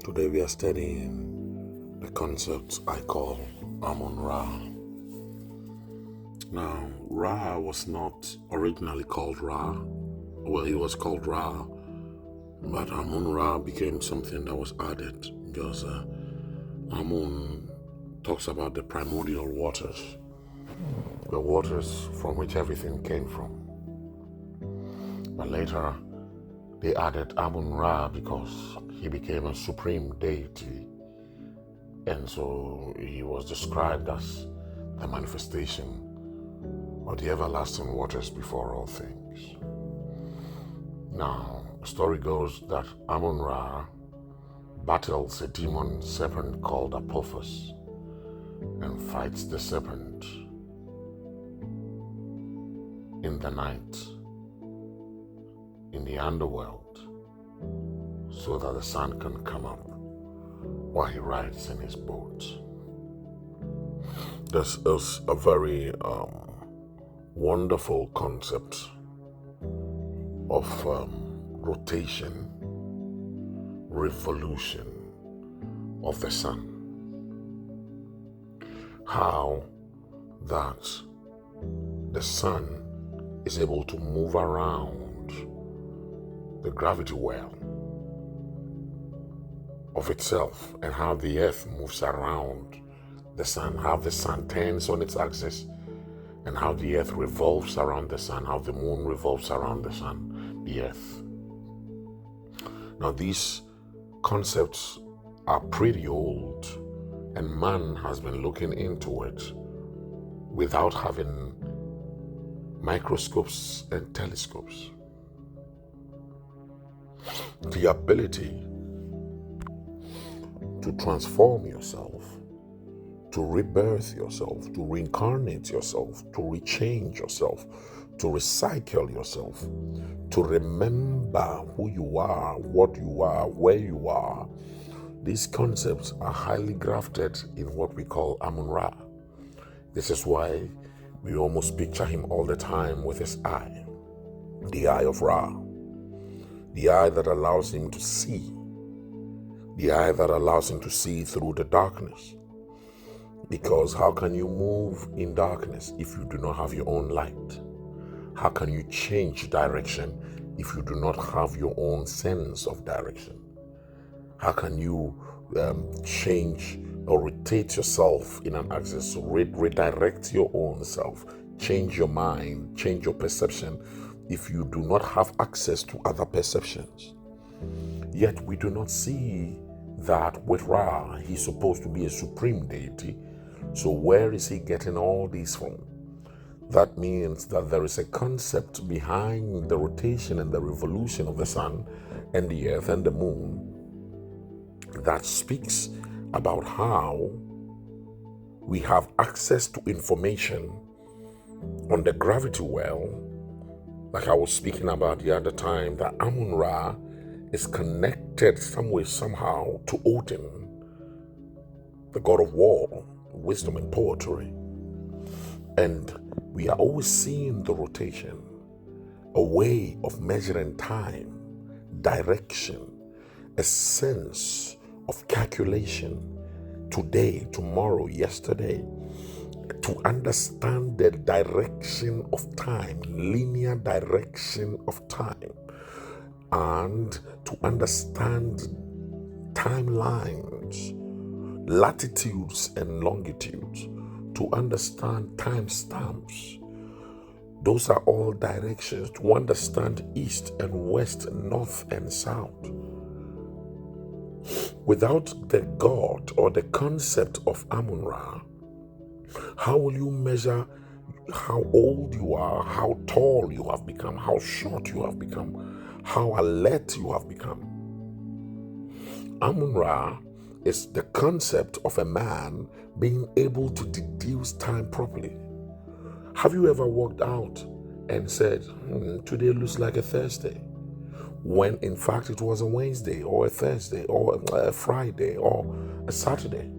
Today we are studying the concept I call Amun Ra. Now, Ra was not originally called Ra. Well, he was called Ra, but Amun Ra became something that was added because Amun talks about the primordial waters, the waters from which everything came from. But later, they added Amun Ra because he became a supreme deity, and so he was described as the manifestation of the everlasting waters before all things. Now, the story goes that Amun Ra battles a demon serpent called Apophis and fights the serpent in the night in the underworld so that the sun can come up while he rides in his boat. This is a very wonderful concept of rotation, revolution of the sun. How that the sun is able to move around the gravity well of itself, and how the earth moves around the sun, how the sun turns on its axis, and how the earth revolves around the sun, how the moon revolves around the sun, the earth. Now, these concepts are pretty old, and man has been looking into it without having microscopes and telescopes. The ability to transform yourself, to rebirth yourself, to reincarnate yourself, to rechange yourself, to recycle yourself, to remember who you are, what you are, where you are. These concepts are highly grafted in what we call Amun Ra. This is why we almost picture him all the time with his eye, the eye of Ra, the eye that allows him to see, the eye that allows him to see through the darkness. Because how can you move in darkness if you do not have your own light? How can you change direction if you do not have your own sense of direction? How can you change or rotate yourself in an axis, redirect your own self, change your mind, change your perception if you do not have access to other perceptions? Yet we do not see that with Ra. He's supposed to be a supreme deity. So where is he getting all these from? That means that there is a concept behind the rotation and the revolution of the sun and the earth and the moon that speaks about how we have access to information on the gravity well, like I was speaking about the other time, that Amun Ra is connected some way, somehow, to Odin, the god of war, wisdom and poetry. And we are always seeing the rotation, a way of measuring time, direction, a sense of calculation, today, tomorrow, yesterday, to understand the direction of time, linear direction of time, and to understand timelines, latitudes and longitudes, to understand timestamps. Those are all directions to understand east and west, north and south. Without the God or the concept of Amun Ra, how will you measure how old you are, how tall you have become, how short you have become, how alert you have become? Amun Ra is the concept of a man being able to deduce time properly. Have you ever walked out and said, today looks like a Thursday, when in fact it was a Wednesday or a Thursday or a Friday or a Saturday?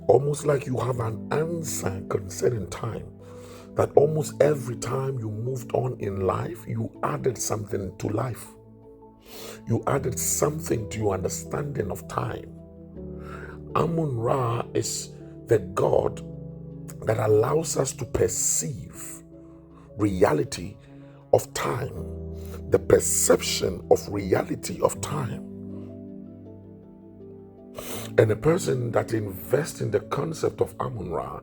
Almost like you have an answer concerning time, that almost every time you moved on in life, you added something to life. You added something to your understanding of time. Amun Ra is the God that allows us to perceive reality of time, the perception of reality of time. And a person that invests in the concept of Amun Ra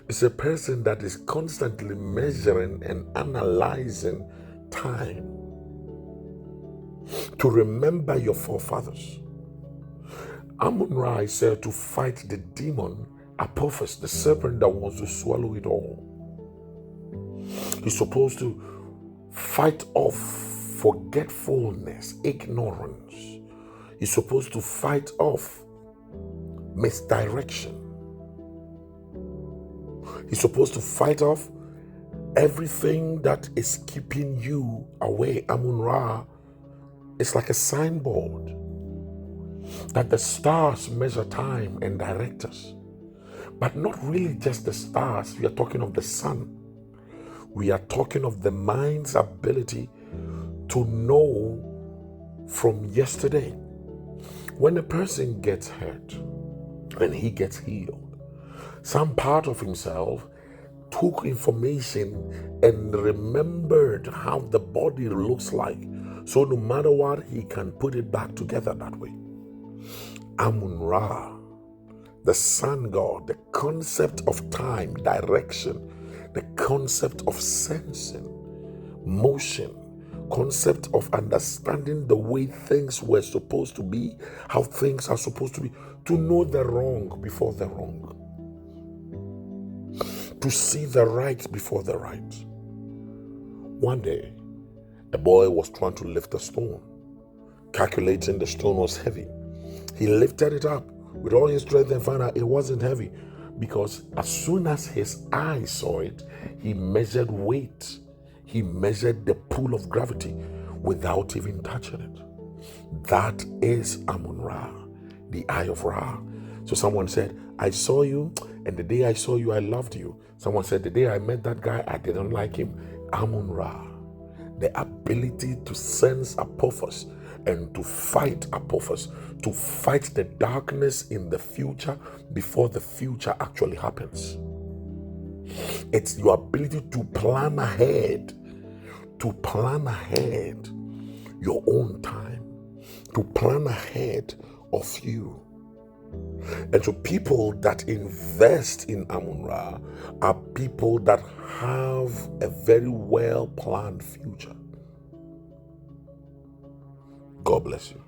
is a person that is constantly measuring and analyzing time to remember your forefathers. Amun Ra is said to fight the demon Apophis, the serpent that wants to swallow it all. He's supposed to fight off forgetfulness, ignorance. He's supposed to fight off misdirection. He's supposed to fight off everything that is keeping you away. Amun Ra is like a signboard that the stars measure time and direct us. But not really just the stars. We are talking of the sun. We are talking of the mind's ability to know from yesterday. When a person gets hurt and he gets healed, some part of himself took information and remembered how the body looks like. So no matter what, he can put it back together that way. Amun Ra, the sun god, the concept of time, direction, the concept of sensing, motion, concept of understanding the way things were supposed to be, how things are supposed to be, to know the wrong before the wrong, to see the right before the right. One day, a boy was trying to lift a stone, calculating the stone was heavy. He lifted it up with all his strength and found out it wasn't heavy, because as soon as his eyes saw it, he measured weight. He measured the pull of gravity without even touching it. That is Amun Ra, the eye of Ra. So someone said, I saw you, and the day I saw you, I loved you. Someone said, the day I met that guy, I didn't like him. Amun Ra, the ability to sense Apophis and to fight Apophis, to fight the darkness in the future before the future actually happens. It's your ability to plan ahead your own time, to plan ahead of you. And so people that invest in Amun Ra are people that have a very well planned future. God bless you.